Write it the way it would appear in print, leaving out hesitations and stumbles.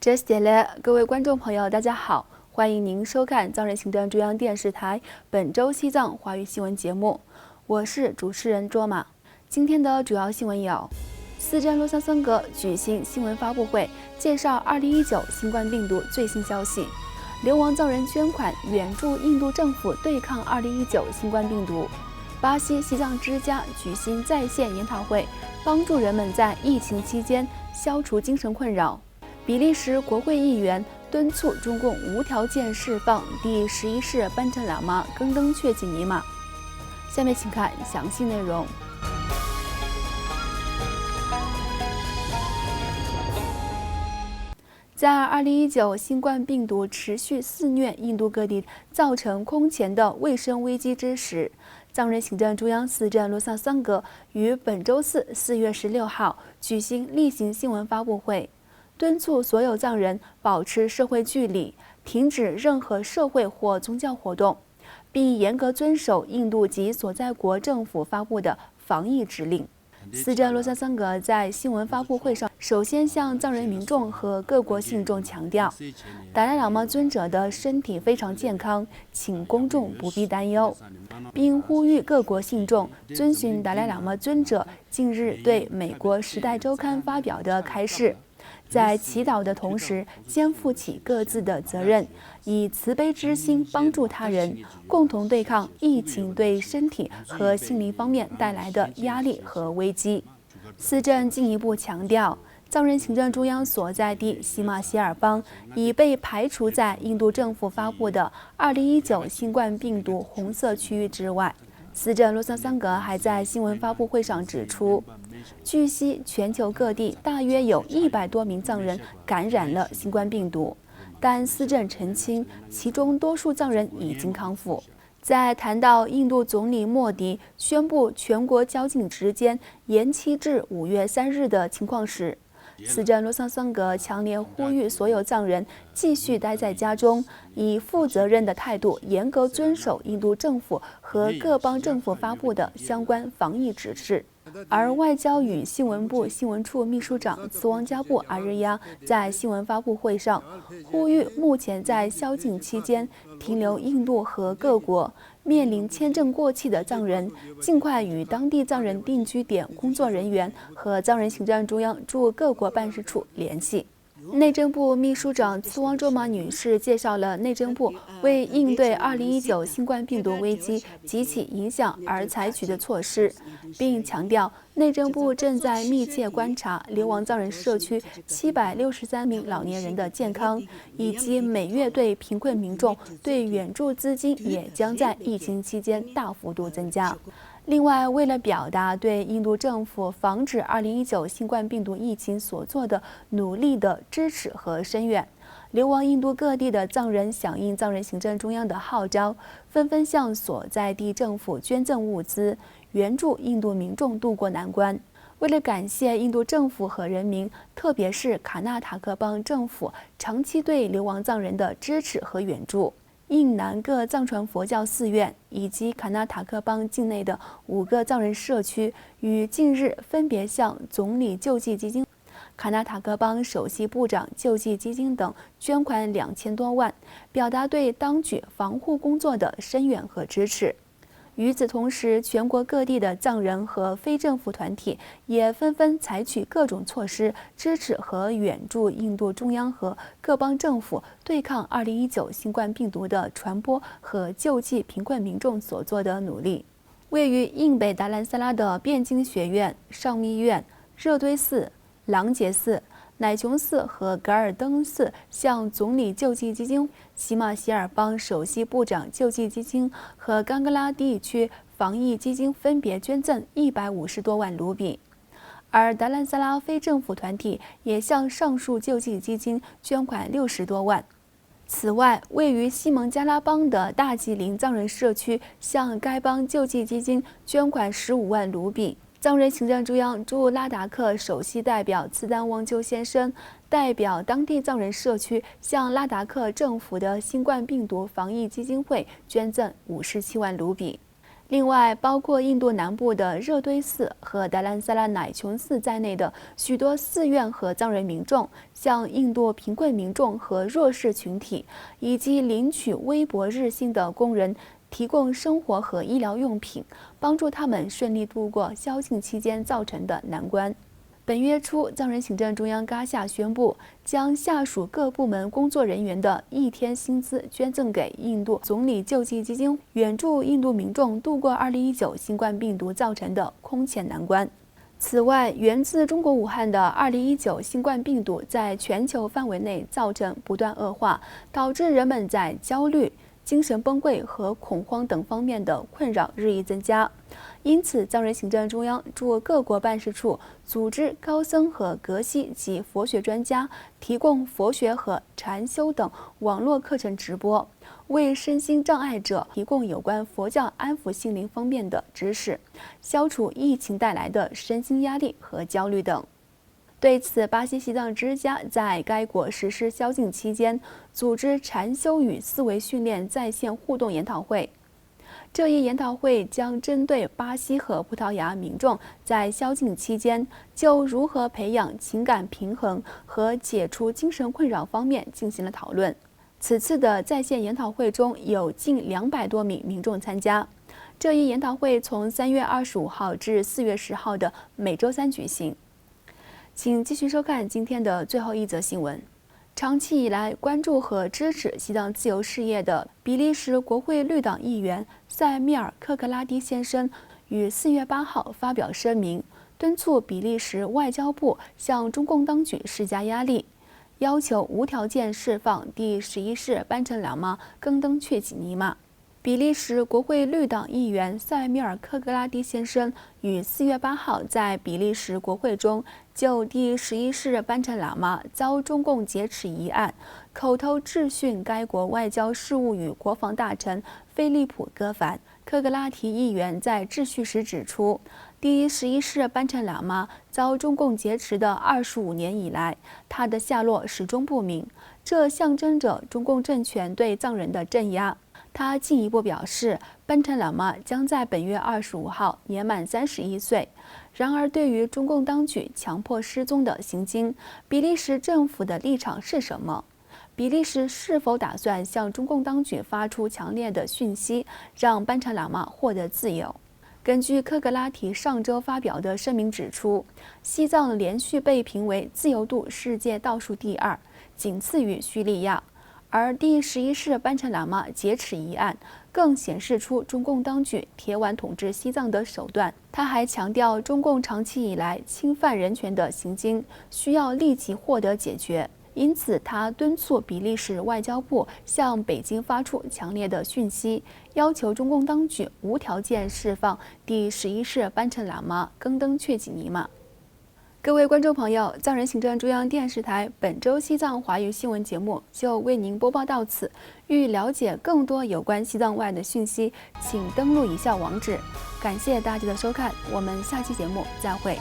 这是各位观众朋友，大家好，欢迎您收看藏人行政中央电视台本周西藏华语新闻节目，我是主持人卓玛。今天的主要新闻有：斯真洛桑孙格举行新闻发布会，介绍2019新冠病毒最新消息；流亡藏人捐款援助印度政府对抗2019新冠病毒；巴西西藏之家举行在线研讨会，帮助人们在疫情期间消除精神困扰。比利时国会议员敦促中共无条件释放第11世班禅喇嘛更登确吉尼玛。下面请看详细内容。在2019新冠病毒持续肆虐印度各地，造成空前的卫生危机之时，藏人行政中央司政罗萨桑格于本周四4月16号举行例行新闻发布会，敦促所有藏人保持社会距离，停止任何社会或宗教活动，并严格遵守印度及所在国政府发布的防疫指令。司政罗萨桑格在新闻发布会上，首先向藏人民众和各国信众强调，达赖喇嘛尊者的身体非常健康，请公众不必担忧，并呼吁各国信众遵循达赖喇嘛尊者近日对美国《时代周刊》发表的开示，在祈祷的同时，肩负起各自的责任，以慈悲之心帮助他人，共同对抗疫情对身体和心灵方面带来的压力和危机。司政进一步强调，藏人行政中央所在地喜马偕尔邦已被排除在印度政府发布的2019新冠病毒红色区域之外。司政罗萨桑格还在新闻发布会上指出，据悉全球各地大约有100多名藏人感染了新冠病毒，但司政澄清，其中多数藏人已经康复。在谈到印度总理莫迪宣布全国宵禁时间延期至5月3日的情况时，司政罗萨桑格强烈呼吁所有藏人继续待在家中，以负责任的态度严格遵守印度政府和各邦政府发布的相关防疫指示。而外交与新闻部新闻处秘书长茨旺加布阿日亚在新闻发布会上呼吁，目前在宵禁期间停留印度和各国面临签证过期的藏人，尽快与当地藏人定居点工作人员和藏人行政中央驻各国办事处联系。内政部秘书长茨旺卓玛女士介绍了内政部为应对2019新冠病毒危机及其影响而采取的措施，并强调内政部正在密切观察流亡藏人社区763名老年人的健康，以及每月对贫困民众对援助资金也将在疫情期间大幅度增加。另外，为了表达对印度政府防止2019新冠病毒疫情所做的努力的支持和声援，流亡印度各地的藏人响应藏人行政中央的号召，纷纷向所在地政府捐赠物资，援助印度民众渡过难关。为了感谢印度政府和人民，特别是卡纳塔克邦政府长期对流亡藏人的支持和援助，印南各藏传佛教寺院以及卡纳塔克邦境内的5个藏人社区，于近日分别向总理救济基金、卡纳塔克邦首席部长救济基金等捐款2000多万，表达对当局防护工作的声援和支持。与此同时，全国各地的藏人和非政府团体也纷纷采取各种措施，支持和援助印度中央和各邦政府对抗2019新冠病毒的传播和救济贫困民众所做的努力。位于印北达兰萨拉的辩经学院、上密院、热堆寺、琅杰寺、乃琼寺和噶尔登寺向总理救济基金、喜马偕尔邦首席部长救济基金和冈格拉地区防疫基金分别捐赠150多万卢比，而达兰萨拉非政府团体也向上述救济基金捐款60多万。此外，位于西蒙加拉邦的大吉林藏人社区向该邦救济基金捐款15万卢比。藏人行政中央驻拉达克首席代表次丹旺鸠先生代表当地藏人社区向拉达克政府的新冠病毒防疫基金会捐赠57万卢比。另外，包括印度南部的热堆寺和达兰萨拉乃琼寺在内的许多寺院和藏人民众，向印度贫困民众和弱势群体以及领取微薄日薪的工人提供生活和医疗用品，帮助他们顺利度过宵禁期间造成的难关。本月初，藏人行政中央嘎夏宣布，将下属各部门工作人员的1天薪资捐赠给印度总理救济基金，援助印度民众度过2019新冠病毒造成的空前难关。此外，源自中国武汉的2019新冠病毒在全球范围内造成不断恶化，导致人们在焦虑、精神崩溃和恐慌等方面的困扰日益增加。因此，藏人行政中央驻各国办事处组织高僧和格西及佛学专家提供佛学和禅修等网络课程直播，为身心障碍者提供有关佛教安抚心灵方面的知识，消除疫情带来的身心压力和焦虑等。对此，巴西西藏之家在该国实施宵禁期间，组织禅修与思维训练在线互动研讨会。这一研讨会将针对巴西和葡萄牙民众在宵禁期间就如何培养情感平衡和解除精神困扰方面进行了讨论。此次的在线研讨会中有近200多名民众参加。这一研讨会从3月25号至4月10号的每周3举行。请继续收看今天的最后一则新闻。长期以来关注和支持西藏自由事业的比利时国会绿党议员塞米尔·科克拉蒂先生于4月8号发表声明，敦促比利时外交部向中共当局施加压力，要求无条件释放第11世班禅喇嘛更登却吉尼玛。比利时国会绿党议员塞米尔·科克拉蒂先生于4月8号在比利时国会中就第11世班禅喇嘛遭中共劫持一案，口头质询该国外交事务与国防大臣菲利普·戈凡。科克拉提议员在质询时指出，第11世班禅喇嘛遭中共劫持的25年以来，他的下落始终不明，这象征着中共政权对藏人的镇压。他进一步表示，班禅喇嘛将在本月25号年满31岁。然而，对于中共当局强迫失踪的行径，比利时政府的立场是什么？比利时是否打算向中共当局发出强烈的讯息，让班禅喇嘛获得自由？根据科格拉提上周发表的声明指出，西藏连续被评为自由度世界倒数第2，仅次于叙利亚。而第11世班禅喇嘛劫持一案更显示出中共当局铁腕统治西藏的手段。他还强调，中共长期以来侵犯人权的行径需要立即获得解决。因此，他敦促比利时外交部向北京发出强烈的讯息，要求中共当局无条件释放第11世班禅喇嘛更登却吉尼玛。各位观众朋友，藏人行政中央电视台本周西藏华语新闻节目就为您播报到此。欲了解更多有关西藏外的讯息，请登录以下网址。感谢大家的收看，我们下期节目再会。